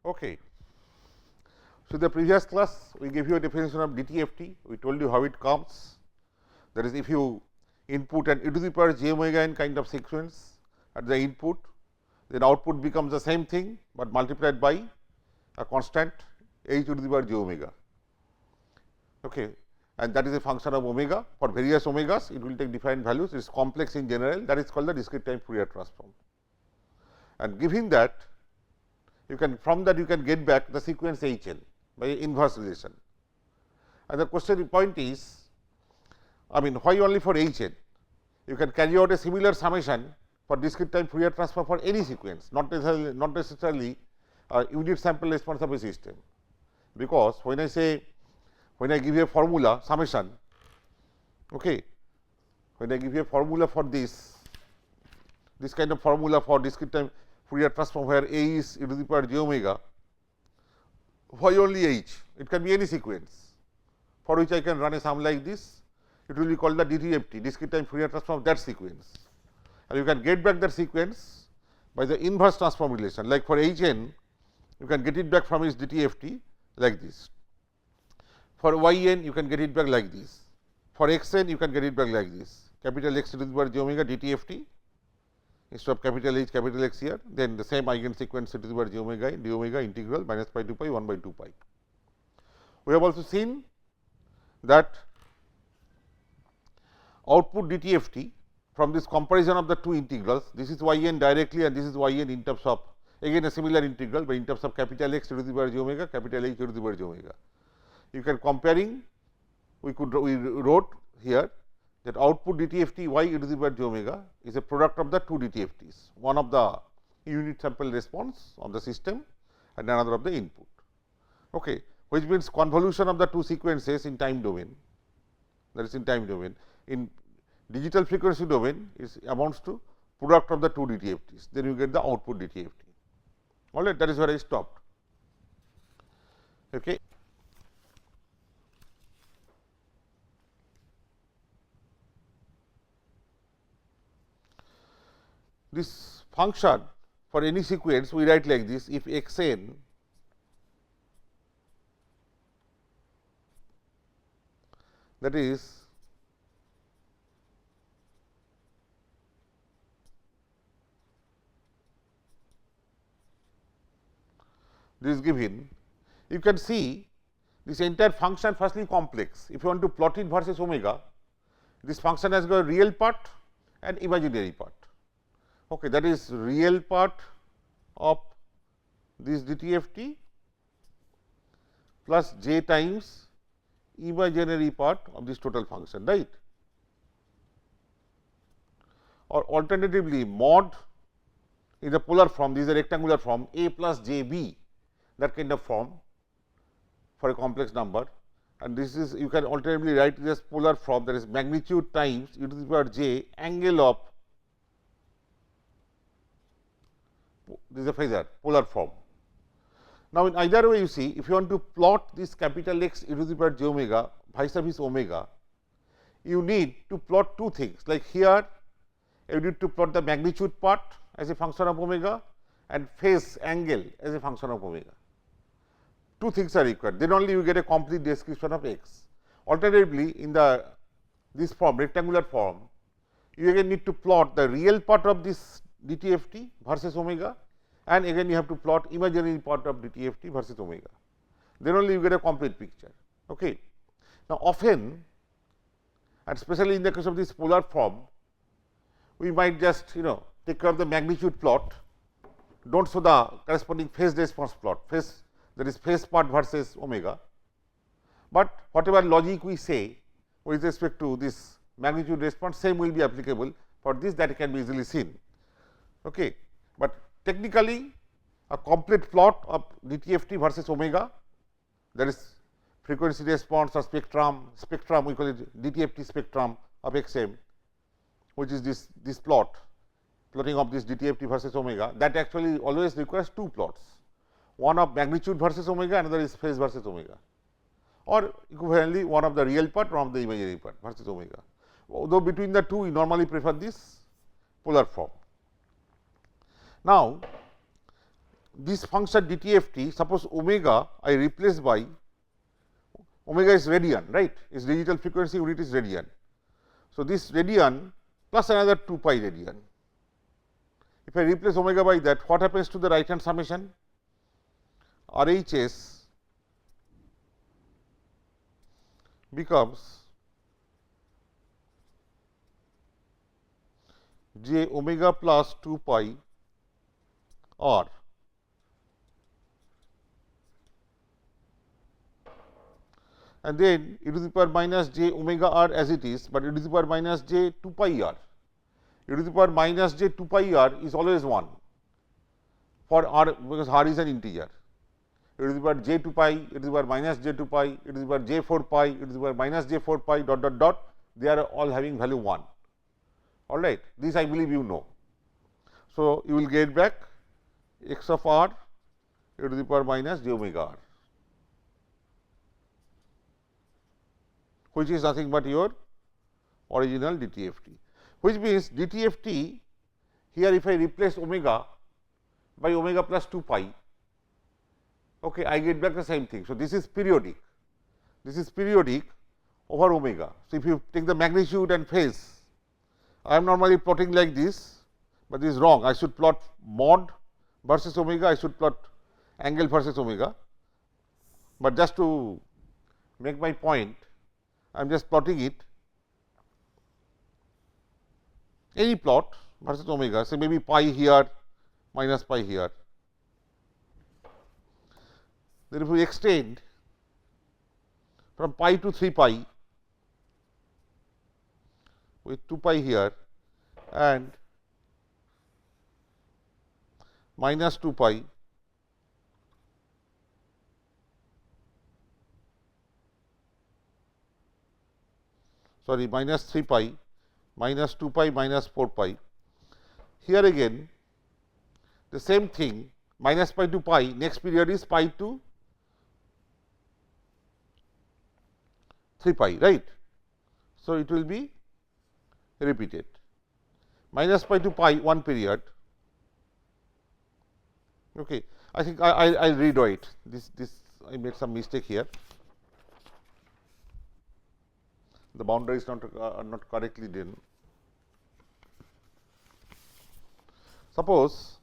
Okay. So, the previous class we gave you a definition of DTFT, we told you how it comes, that is if you input an e to the power j omega n kind of sequence at the input, then output becomes the same thing, but multiplied by a constant h to the power j omega. Okay. And that is a function of omega. For various omegas, it will take different values, it is complex in general, that is called the discrete time Fourier transform. And given that, you can from that you can get back the sequence h n by inverse relation. And the question point is, I mean, why only for h n? You can carry out a similar summation for discrete time Fourier transform for any sequence, not necessarily a unit sample response of a system. Because when I give you a formula summation, okay, when I give you a formula for this kind of formula for discrete time Fourier transform where A is e to the power j omega, why only h? It can be any sequence for which I can run a sum like this. It will be called the DTFT, discrete time Fourier transform of that sequence. And you can get back that sequence by the inverse transform relation, like for h n, you can get it back from its DTFT like this. For y n, you can get it back like this. For x n, you can get it back like this. Capital X to the power j omega DTFT instead of capital H, capital X here, then the same eigen sequence to the power j omega d omega integral minus pi to pi 1 by 2 pi. We have also seen that output DTFT from this comparison of the two integrals, this is y n directly and this is y n in terms of again a similar integral, but in terms of capital X to the power j omega, capital H to the power j omega. You can comparing, we wrote here that output DTFT y e to the power j omega is a product of the two DTFTs, one of the unit sample response of the system and another of the input, okay, which means convolution of the two sequences in time domain, that is in time domain. In digital frequency domain is amounts to product of the two DTFTs, then you get the output DTFT. All right, that is where I stopped. Okay. This function for any sequence we write like this: if x n that is this is given, you can see this entire function firstly complex. If you want to plot it versus omega, this function has got a real part and imaginary part. Okay, that is real part of this DTFT plus j times imaginary part of this total function, right. Or alternatively, mod is the polar form, this is a rectangular form a plus j b, that kind of form for a complex number, and this is you can alternatively write it as polar form, that is magnitude times e to the power j angle of, this is a phasor polar form. Now, in either way you see, if you want to plot this capital X e to the power j omega vis a vis omega, you need to plot two things, like here you need to plot the magnitude part as a function of omega and phase angle as a function of omega. Two things are required, then only you get a complete description of x. Alternatively, in this form, rectangular form, you again need to plot the real part of this DTFT versus omega, and again you have to plot imaginary part of DTFT versus omega. Then only you get a complete picture. Okay. Now, often, and especially in the case of this polar form, we might just take care of the magnitude plot, do not show the corresponding phase response plot, phase, that is phase part versus omega, but whatever logic we say with respect to this magnitude response, same will be applicable for this, that can be easily seen. Okay. But technically a complete plot of DTFT versus omega, that is frequency response or spectrum we call it DTFT spectrum of x m, which is this plotting of this DTFT versus omega, that actually always requires two plots, one of magnitude versus omega, another is phase versus omega, or equivalently one of the real part, one of the imaginary part versus omega. Although between the two we normally prefer this polar form. Now, this function DTFT, suppose omega I replace by omega is radian, right? Its digital frequency unit is radian. So, this radian plus another 2 pi radian. If I replace omega by that, what happens to the right hand summation? RHS becomes j omega plus 2 pi r and then e to the power minus j omega r as it is, but e to the power minus j 2 pi r. E to the power minus j 2 pi r is always 1 for r, because r is an integer. E to the power j 2 pi, e to the power minus j 2 pi, e to the power j 4 pi, e to the power minus j 4 pi dot dot dot, they are all having value 1. All right. This I believe you know. So, you will get back x of r e to the power minus j omega r, which is nothing but your original DTFT, which means DTFT here if I replace omega by omega plus 2 pi, okay, I get back the same thing. So, this is periodic, over omega. So, if you take the magnitude and phase, I am normally plotting like this, but this is wrong. I should plot mod versus omega, I should plot angle versus omega, but just to make my point, I am just plotting it any plot versus omega, say maybe pi here minus pi here. Then if we extend from pi to 3 pi with 2 pi here and minus 2 pi minus 3 pi minus 2 pi minus 4 pi. Here again the same thing, minus pi to pi, next period is pi to 3 pi, right. So, it will be repeated, minus pi to pi one period. Okay. I think I will redraw it, this I made some mistake here, the boundary is not correctly done. Suppose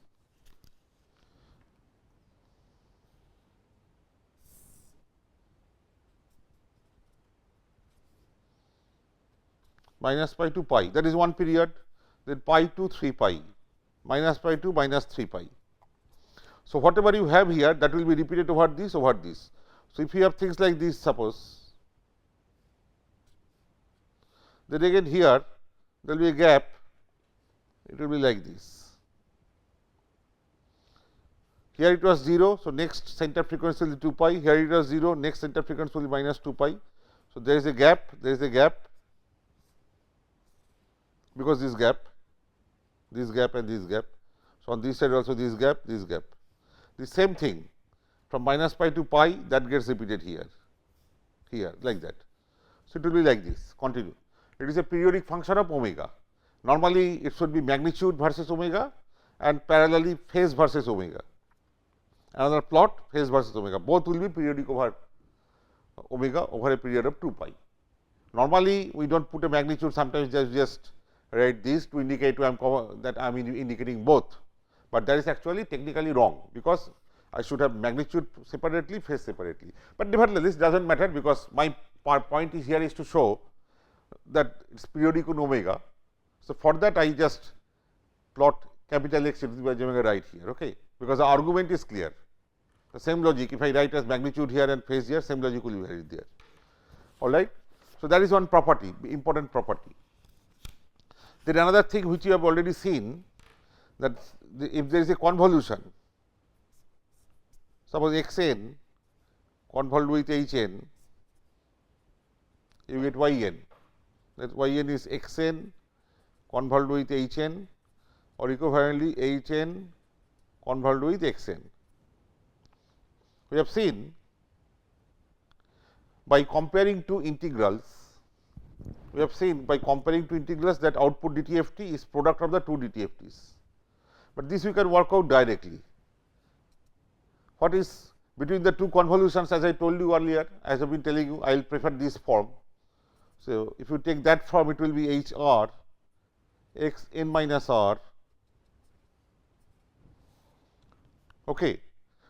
minus pi to pi, that is one period, then pi to 3 pi, minus pi to minus 3 pi. So, whatever you have here, that will be repeated over this, over this. So, if you have things like this, suppose, then again here there will be a gap, it will be like this. Here it was 0, so next center frequency will be 2 pi, here it was 0, next center frequency will be minus 2 pi. So, there is a gap, because this gap and this gap. So, on this side also this gap. The same thing from minus pi to pi, that gets repeated here like that. So, it will be like this, continue. It is a periodic function of omega. Normally, it should be magnitude versus omega and parallelly phase versus omega. Another plot, phase versus omega, both will be periodic over omega over a period of 2 pi. Normally, we do not put a magnitude, sometimes just write this to indicate that I am indicating both, but that is actually technically wrong, because I should have magnitude separately, phase separately. But nevertheless, does not matter, because my point is here is to show that it is periodic on omega. So, for that I just plot capital X e to the power j omega right here, okay, because the argument is clear. The same logic, if I write as magnitude here and phase here, same logic will be varied there. All right. So, that is one property, important property. Then another thing which you have already seen, that if there is a convolution, suppose x n convolved with h n, you get y n, that y n is x n convolved with h n, or equivalently h n convolved with x n. We have seen by comparing two integrals, that output DTFT is product of the two DTFTs, but this we can work out directly. what is between the two convolutions, as I told you earlier, as I have been telling you, I will prefer this form. So, if you take that form, it will be H r x n minus r. Okay.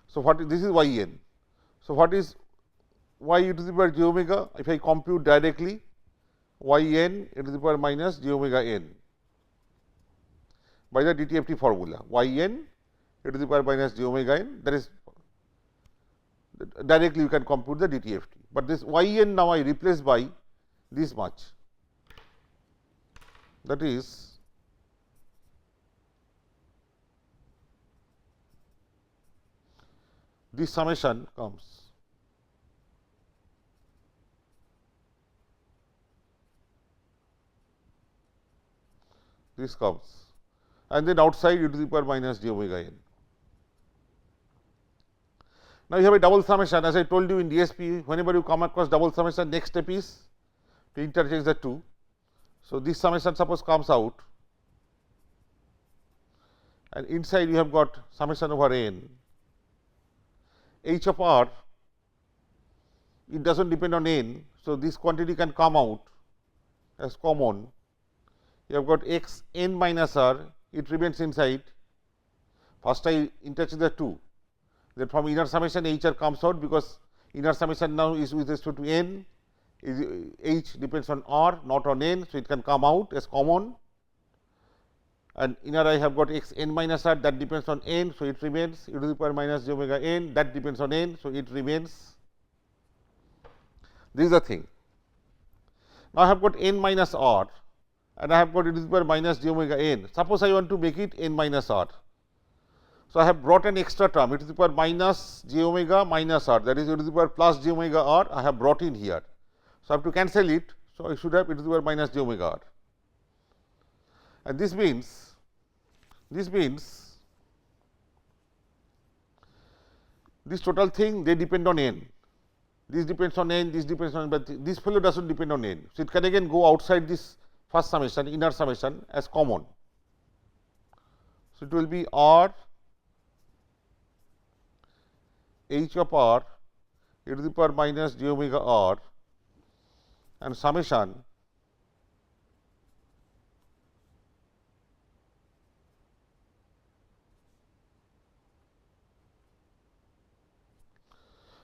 So, what is this is y n. So, what is y e to the power j omega? If I compute directly, y n e to the power minus j omega n by the DTFT formula, y n e to the power minus j omega n, that is directly you can compute the DTFT, but this y n now I replace by this much, that is this summation comes. This comes, and then outside e to the power minus j omega n. Now, you have a double summation, as I told you in DSP, whenever you come across double summation, next step is to interchange the two. So, this summation suppose comes out, and inside you have got summation over n, h of r, it does not depend on n. So, this quantity can come out as common. You have got x n minus r, it remains inside. First I interchange the two, then from inner summation h r comes out, because inner summation now is with respect to n, h depends on r not on n. So, it can come out as common, and inner I have got x n minus r, that depends on n. So, it remains e to the power minus j omega n, that depends on n. So, it remains. This is the thing. Now, I have got n minus r, and I have got e to the power minus j omega n. Suppose I want to make it n minus r. So, I have brought an extra term e to the power minus j omega minus r, that is e to the power plus j omega r, I have brought in here. So, I have to cancel it. So, I should have e to the power minus j omega r, and this means this total thing, they depend on n. This depends on n, this depends on n, but this fellow does not depend on n. So, it can again go outside this first summation, inner summation as common. So, it will be r h of r e to the power minus j omega r and summation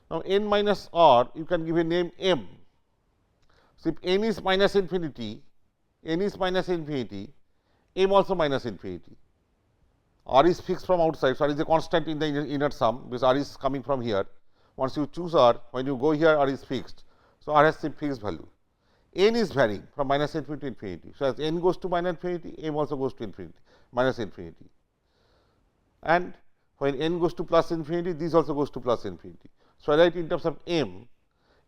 now n minus r, you can give a name m. So, if n is minus infinity, m also minus infinity. R is fixed from outside, so R is a constant in the inner sum, because R is coming from here. Once you choose R, when you go here, R is fixed. So, R has a fixed value. N is varying from minus infinity to infinity. So, as n goes to minus infinity, m also goes to infinity, minus infinity. And when n goes to plus infinity, this also goes to plus infinity. So, I write in terms of m,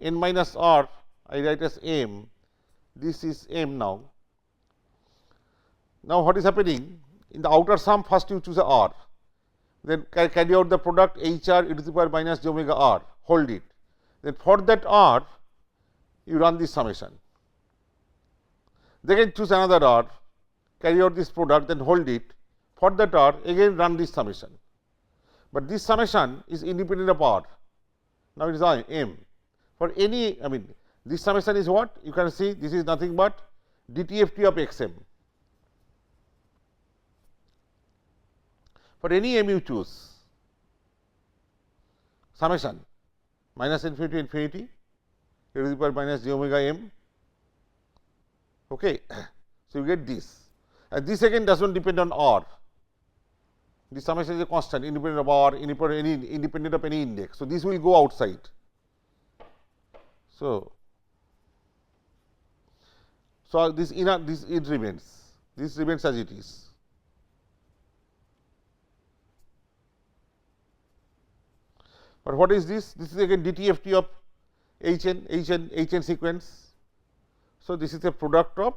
n minus r, I write as m, this is m now. Now, what is happening? In the outer sum, first you choose a r, then carry out the product h r e to the power minus j omega r, hold it. Then for that r, you run this summation. Then choose another r, carry out this product, then hold it. For that r, again run this summation. But this summation is independent of r. Now, it is m. For any, this summation is what? You can see this is nothing but DTFT of x m. For any m you choose, summation minus infinity to infinity e to the power minus j omega m. Okay. So, you get this, and this again does not depend on r. This summation is a constant, independent of r, independent of any index. So, this will go outside. So, this inner, it remains. This remains as it is. But what is this? This is again DTFT of Hn sequence. So, this is a product of,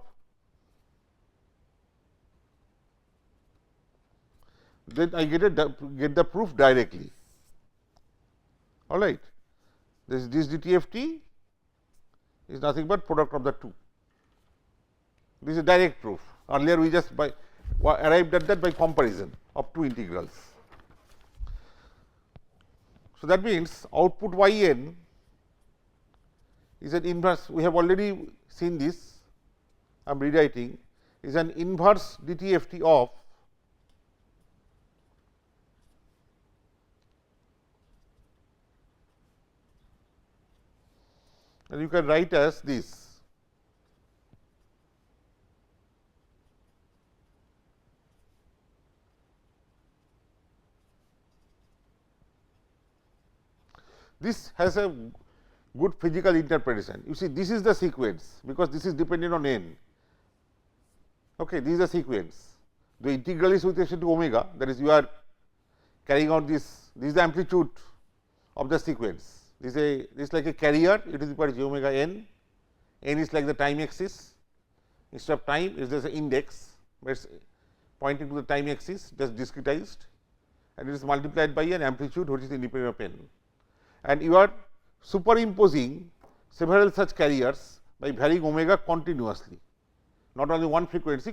then I get the proof directly. All right. This DTFT is nothing but product of the two. This is direct proof. Earlier we just arrived at that by comparison of two integrals. So, that means output y n is an inverse, we have already seen this, I am rewriting, is an inverse DTFT of and you can write as this. This has a good physical interpretation. You see, this is the sequence, because this is dependent on n. Okay, this is the sequence. The integral is with respect to omega, that is, you are carrying out this is the amplitude of the sequence. This is like a carrier e to the power j omega n is like the time axis, instead of time it is just an index, but it is pointing to the time axis, just discretized, and it is multiplied by an amplitude which is independent of n. And you are superimposing several such carriers by varying omega continuously, not only one frequency,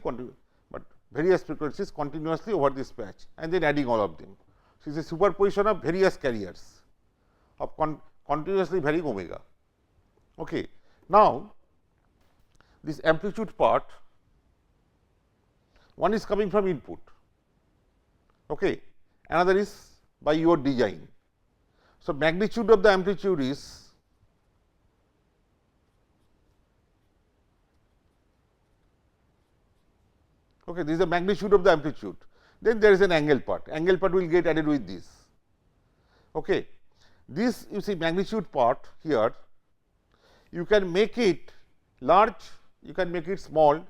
but various frequencies continuously over this patch, and then adding all of them. So, it is a superposition of various carriers of continuously varying omega. Okay. Now, this amplitude part, one is coming from input, okay. Another is by your design. So, magnitude of the amplitude is okay, this is the magnitude of the amplitude. Then there is an angle part will get added with this. Okay. This you see magnitude part here, you can make it large, you can make it small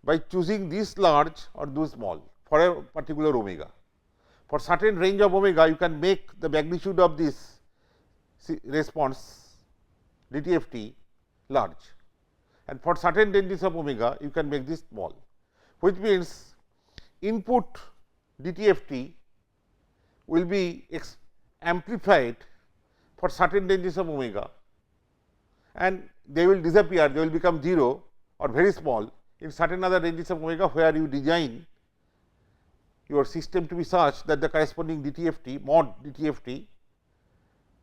by choosing this large or this small for a particular omega. For certain range of omega, you can make the magnitude of this response DTFT large, and for certain ranges of omega, you can make this small, which means input DTFT will be amplified for certain ranges of omega, and they will disappear, they will become 0 or very small in certain other ranges of omega, where you design your system to be such that the corresponding DTFT mod DTFT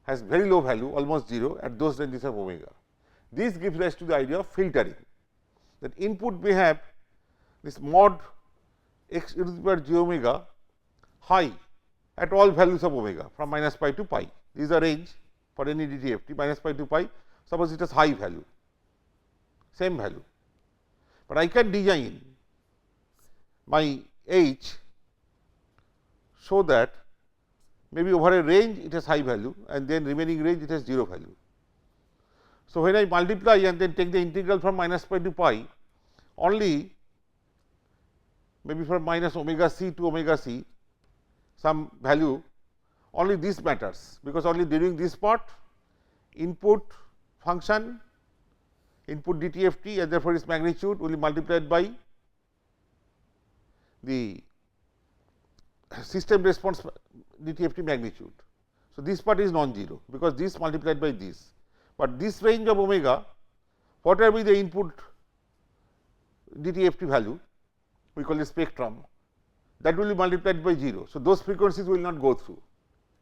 has very low value, almost 0 at those ranges of omega. This gives rise to the idea of filtering, that input may have this mod x e to the power j omega high at all values of omega from minus pi to pi. This is a range for any DTFT minus pi to pi, suppose it has high value, same value, but I can design my h so that maybe over a range it has high value and then remaining range it has 0 value. So, when I multiply and then take the integral from minus pi to pi, only maybe from minus omega c to omega c some value, only this matters, because only during this part input function, input DTFT, and therefore, its magnitude will be multiplied by the system response DTFT magnitude. So, this part is non-zero, because this multiplied by this, but this range of omega, whatever be the input DTFT value, we call it spectrum, that will be multiplied by 0. So, those frequencies will not go through.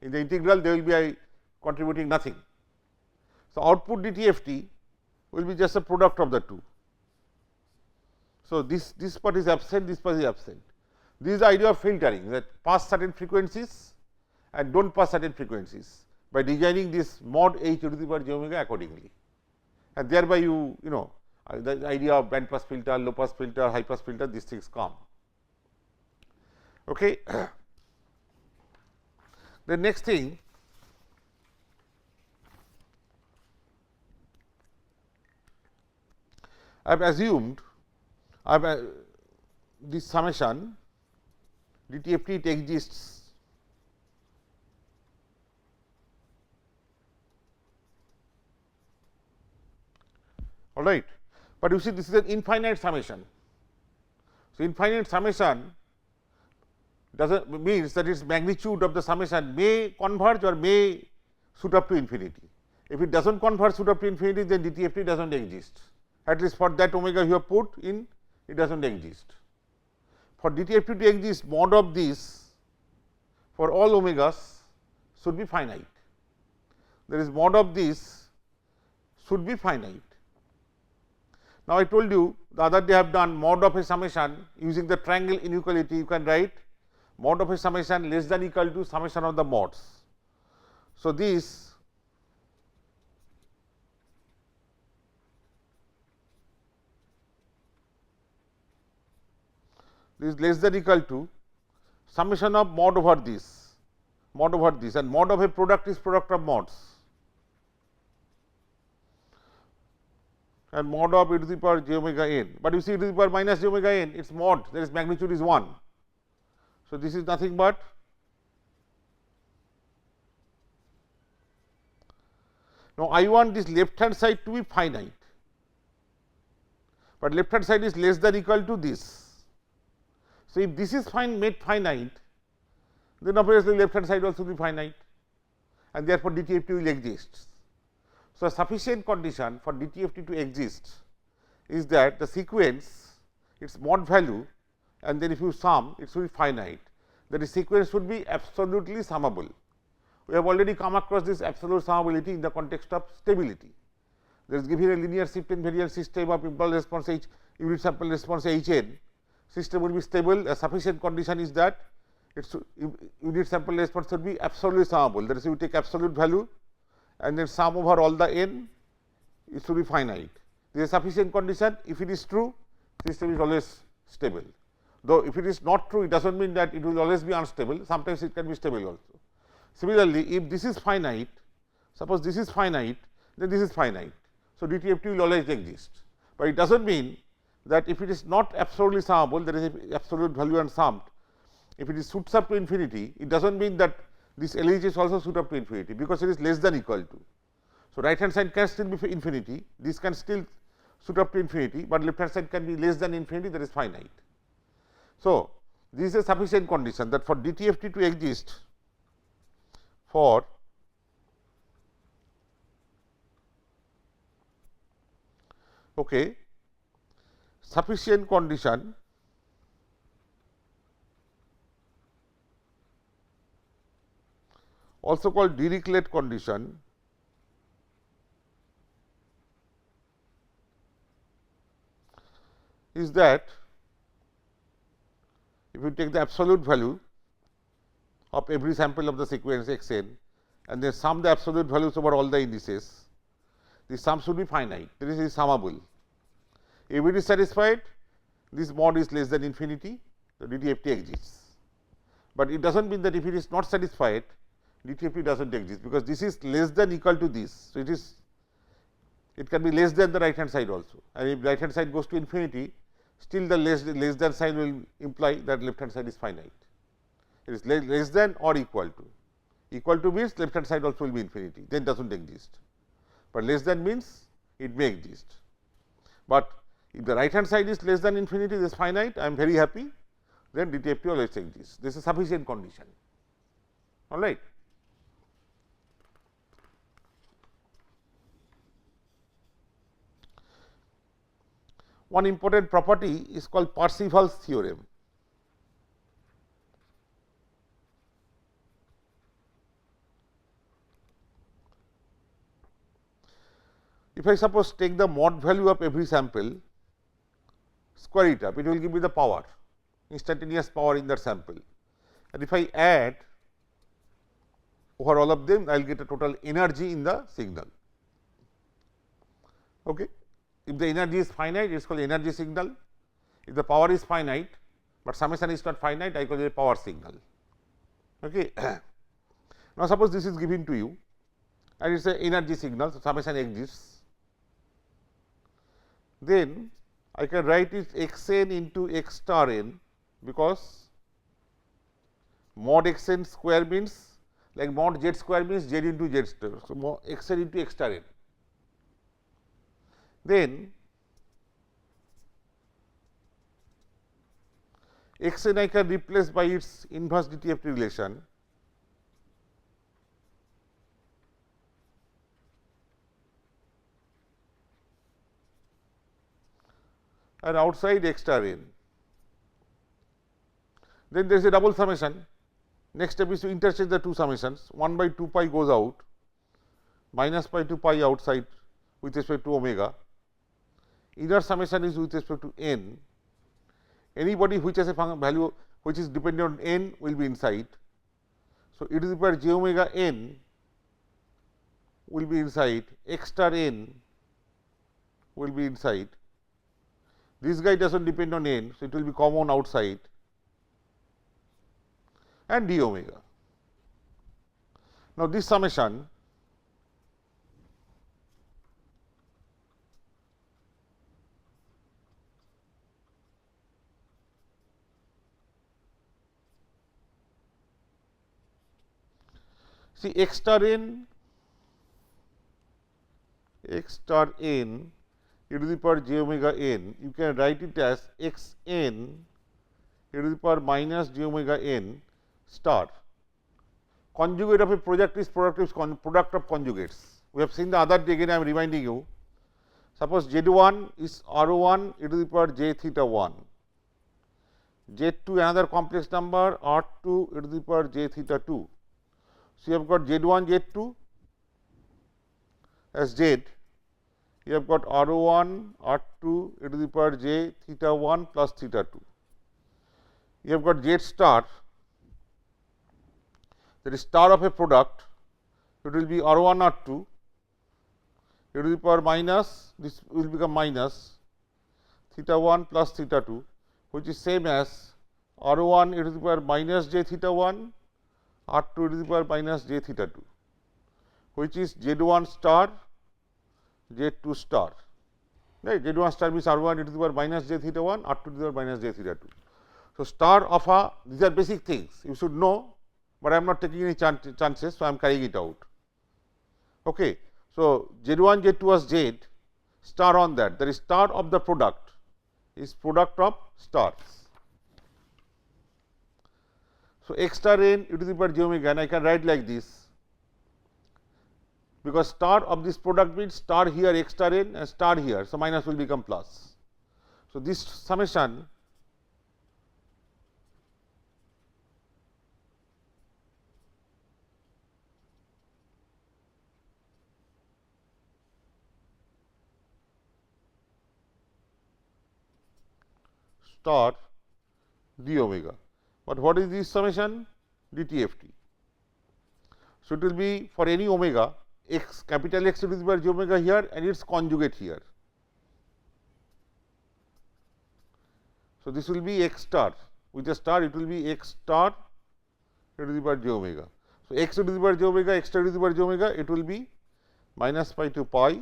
In the integral, they will be contributing nothing. So, output DTFT will be just a product of the two. So, this part is absent, this part is absent. This is the idea of filtering, that pass certain frequencies and do not pass certain frequencies by designing this mod h to the power j omega accordingly, and thereby you know the idea of band pass filter, low pass filter, high pass filter, these things come. Okay. The next thing, I have assumed this summation DTFT it exists all right, but you see this is an infinite summation. So, infinite summation means that its magnitude of the summation may converge or may shoot up to infinity. If it does not converge, shoot up to infinity, then DTFT does not exist, at least for that omega you have put in, it does not exist. For DTFT to exist, mod of this for all omegas should be finite. there is mod of this should be finite. Now, I told you the other day I have done mod of a summation using the triangle inequality. You can write mod of a summation less than equal to summation of the mods. So, this is less than equal to summation of mod over this, and mod of a product is product of mods, and mod of e to the power j omega n. But you see e to the power minus j omega n, its mod, there is magnitude is 1. So, this is nothing but now I want this left hand side to be finite, but left hand side is less than equal to this. So, if this is made finite, then obviously left hand side also will be finite, and therefore, DTFT will exist. So, a sufficient condition for DTFT to exist is that the sequence, its mod value, and then if you sum, it should be finite. That is, sequence should be absolutely summable. We have already come across this absolute summability in the context of stability. There is given a linear shift invariant system of impulse response H, unit sample response H n. System will be stable. A sufficient condition is that its unit sample response should be absolutely summable. That is, you take absolute value and then sum over all the n, it should be finite. This is a sufficient condition. If it is true, system is always stable. Though if it is not true, it does not mean that it will always be unstable. Sometimes it can be stable also. Similarly, if this is finite, suppose this is finite, then this is finite. So, DTFT will always exist, but it does not mean that if it is not absolutely summable, there is a absolute value and summed. If it is shoots up to infinity, it does not mean that this LHS also shoot up to infinity, because it is less than equal to. So, right hand side can still be infinity, this can still shoot up to infinity, but left hand side can be less than infinity, that is finite. So, this is a sufficient condition that for DTFT to exist, for sufficient condition also called Dirichlet condition is that if you take the absolute value of every sample of the sequence x n and then sum the absolute values over all the indices, the sum should be finite, that is summable. If it is satisfied, this mod is less than infinity, the DTFT exists. But it does not mean that if it is not satisfied, DTFT does not exist, because this is less than equal to this. So, it can be less than the right hand side also, and if right hand side goes to infinity, still the less than sign will imply that left hand side is finite. It is less than or equal to. Equal to means left hand side also will be infinity, then does not exist, but less than means it may exist. But if the right hand side is less than infinity, this is finite, I am very happy, then DTFT always exists. This is a sufficient condition. All right. One important property is called Parseval's theorem. If I suppose take the mod value of every sample, square it up, it will give me the power, instantaneous power in that sample, and if I add over all of them, I will get a total energy in the signal. Okay. If the energy is finite, it is called energy signal. If the power is finite, but summation is not finite, I call it a power signal. Okay. Now, suppose this is given to you and it is an energy signal, so summation exists. Then I can write it x n into x star n, because mod x n square means like mod z square means z into z star. So, x n into x star n. Then x n I can replace by its inverse DTFT relation, and outside x star n. Then there is a double summation. Next step is to interchange the two summations, 1 by 2 pi goes out, minus pi to pi outside with respect to omega, inner summation is with respect to n, anybody which has a value which is dependent on n will be inside. So, e to the power j omega n will be inside, x star n will be inside. This guy does not depend on n, so it will be common outside, and d omega. Now, this summation see x star n e to the power j omega n, you can write it as x n e to the power minus j omega n star. Conjugate of a product is product of conjugates. We have seen the other day, again I am reminding you. Suppose Z1 is R1 e to the power j theta 1, Z2 another complex number R2 e to the power j theta 2. So, you have got Z1 Z2 as Z, you have got R1 R2 e to the power j theta 1 plus theta 2. You have got Z star, that is star of a product, it will be R1 R2 e to the power minus, this will become minus theta 1 plus theta 2, which is same as R1 e to the power minus j theta 1 R2 e to the power minus j theta 2, which is Z1 star Z2 star, right. Z1 star means R1 e to the power minus j theta 1 R2 to the power minus j theta 2. So, star of a, these are basic things you should know, but I am not taking any chances. So, I am carrying it out. Okay. So, Z1 Z2 was Z star on that is star of the product is product of stars. So, x star n e to the power j omega, and I can write like this, because star of this product means star here x star n and star here. So, minus will become plus. So, this summation star d omega, but what is this summation? DTFT. So, it will be for any omega x, capital X e to the power j omega here and its conjugate here. So, this will be x star, with a star it will be x star e to the power j omega. So, x e to the power j omega, x star e to the power j omega, it will be minus pi to pi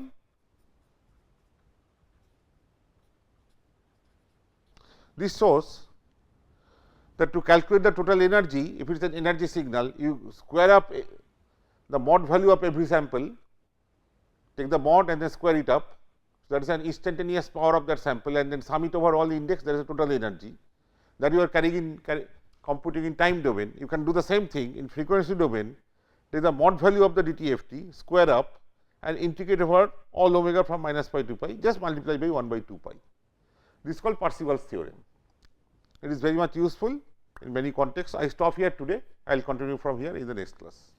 This shows that to calculate the total energy, if it is an energy signal, you square up the mod value of every sample, take the mod and then square it up. So, that is an instantaneous power of that sample, and then sum it over all the index, there is a total energy that you are computing in time domain. You can do the same thing in frequency domain, take the mod value of the DTFT, square up and integrate over all omega from minus pi to pi, just multiply by 1 by 2 pi. This is called Parseval's theorem. It is very much useful in many contexts. I stop here today. I will continue from here in the next class.